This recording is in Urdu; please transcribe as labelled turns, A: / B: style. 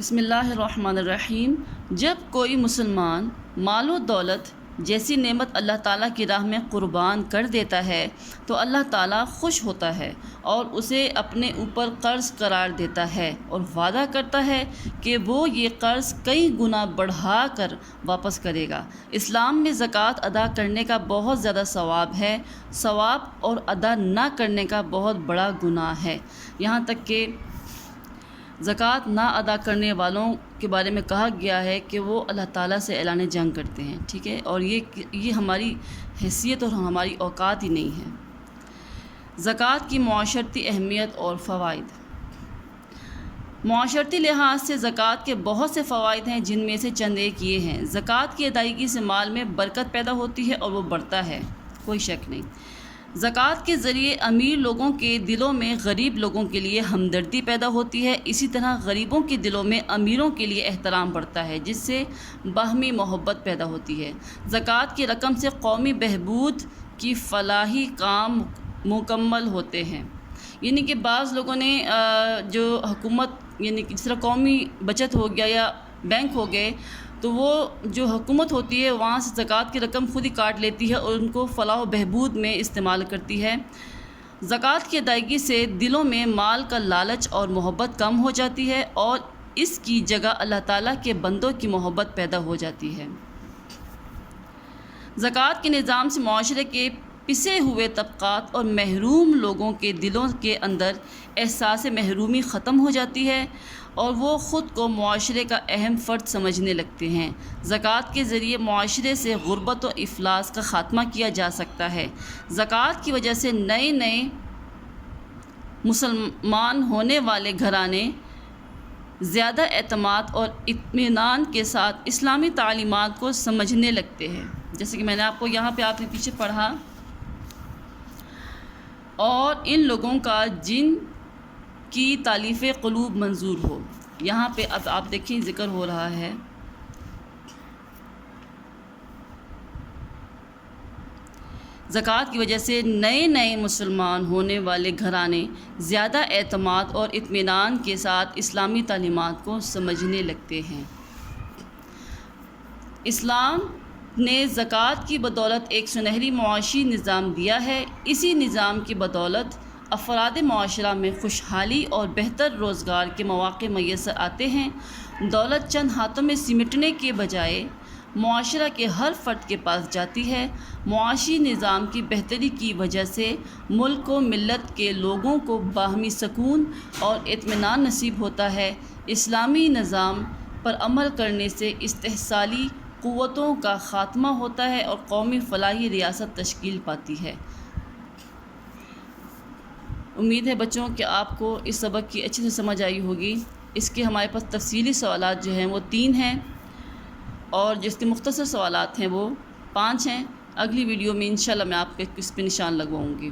A: بسم اللہ الرحمن الرحیم۔ جب کوئی مسلمان مال و دولت جیسی نعمت اللہ تعالیٰ کی راہ میں قربان کر دیتا ہے تو اللہ تعالیٰ خوش ہوتا ہے اور اسے اپنے اوپر قرض قرار دیتا ہے اور وعدہ کرتا ہے کہ وہ یہ قرض کئی گنا بڑھا کر واپس کرے گا۔ اسلام میں زکوٰۃ ادا کرنے کا بہت زیادہ ثواب ہے، ثواب اور ادا نہ کرنے کا بہت بڑا گناہ ہے۔ یہاں تک کہ زکوٰۃ نہ ادا کرنے والوں کے بارے میں کہا گیا ہے کہ وہ اللہ تعالیٰ سے اعلان جنگ کرتے ہیں، ٹھیک ہے، اور یہ ہماری حیثیت اور ہماری اوقات ہی نہیں ہے۔ زکوٰۃ کی معاشرتی اہمیت اور فوائد۔ معاشرتی لحاظ سے زکوٰۃ کے بہت سے فوائد ہیں، جن میں سے چند ایک یہ ہیں۔ زکوٰۃ کی ادائیگی سے مال میں برکت پیدا ہوتی ہے اور وہ بڑھتا ہے، کوئی شک نہیں۔ زکوٰۃ کے ذریعے امیر لوگوں کے دلوں میں غریب لوگوں کے لیے ہمدردی پیدا ہوتی ہے، اسی طرح غریبوں کے دلوں میں امیروں کے لیے احترام بڑھتا ہے، جس سے باہمی محبت پیدا ہوتی ہے۔ زکوٰۃ کی رقم سے قومی بہبود کی فلاحی کام مکمل ہوتے ہیں، یعنی کہ بعض لوگوں نے جو حکومت، یعنی کہ جس طرح قومی بچت ہو گیا یا بینک ہو گئے، تو وہ جو حکومت ہوتی ہے وہاں سے زکوٰۃ کی رقم خود ہی کاٹ لیتی ہے اور ان کو فلاح و بہبود میں استعمال کرتی ہے۔ زکوٰۃ کی ادائیگی سے دلوں میں مال کا لالچ اور محبت کم ہو جاتی ہے اور اس کی جگہ اللہ تعالیٰ کے بندوں کی محبت پیدا ہو جاتی ہے۔ زکوٰۃ کے نظام سے معاشرے کے پسے ہوئے طبقات اور محروم لوگوں کے دلوں کے اندر احساس محرومی ختم ہو جاتی ہے اور وہ خود کو معاشرے کا اہم فرد سمجھنے لگتے ہیں۔ زکوٰۃ کے ذریعے معاشرے سے غربت و افلاس کا خاتمہ کیا جا سکتا ہے۔ زکوٰۃ کی وجہ سے نئے مسلمان ہونے والے گھرانے زیادہ اعتماد اور اطمینان کے ساتھ اسلامی تعلیمات کو سمجھنے لگتے ہیں، جیسے کہ میں نے آپ کو یہاں پہ آپ نے پیچھے پڑھا، اور ان لوگوں کا جن کی تالیف قلوب منظور ہو۔ یہاں پہ اب آپ دیکھیں ذکر ہو رہا ہے زکوٰۃ کی وجہ سے نئے مسلمان ہونے والے گھرانے زیادہ اعتماد اور اطمینان کے ساتھ اسلامی تعلیمات کو سمجھنے لگتے ہیں۔ اسلام نے زکوٰۃ کی بدولت ایک سنہری معاشی نظام دیا ہے۔ اسی نظام کی بدولت افراد معاشرہ میں خوشحالی اور بہتر روزگار کے مواقع میسر آتے ہیں۔ دولت چند ہاتھوں میں سمٹنے کے بجائے معاشرہ کے ہر فرد کے پاس جاتی ہے۔ معاشی نظام کی بہتری کی وجہ سے ملک و ملت کے لوگوں کو باہمی سکون اور اطمینان نصیب ہوتا ہے۔ اسلامی نظام پر عمل کرنے سے استحصالی قوتوں کا خاتمہ ہوتا ہے اور قومی فلاحی ریاست تشکیل پاتی ہے۔ امید ہے بچوں کہ آپ کو اس سبق کی اچھے سے سمجھ آئی ہوگی۔ اس کے ہمارے پاس تفصیلی سوالات جو ہیں وہ 3 ہیں اور جس کے مختصر سوالات ہیں وہ 5 ہیں۔ اگلی ویڈیو میں انشاءاللہ میں آپ کے اس پہ نشان لگواؤں گی۔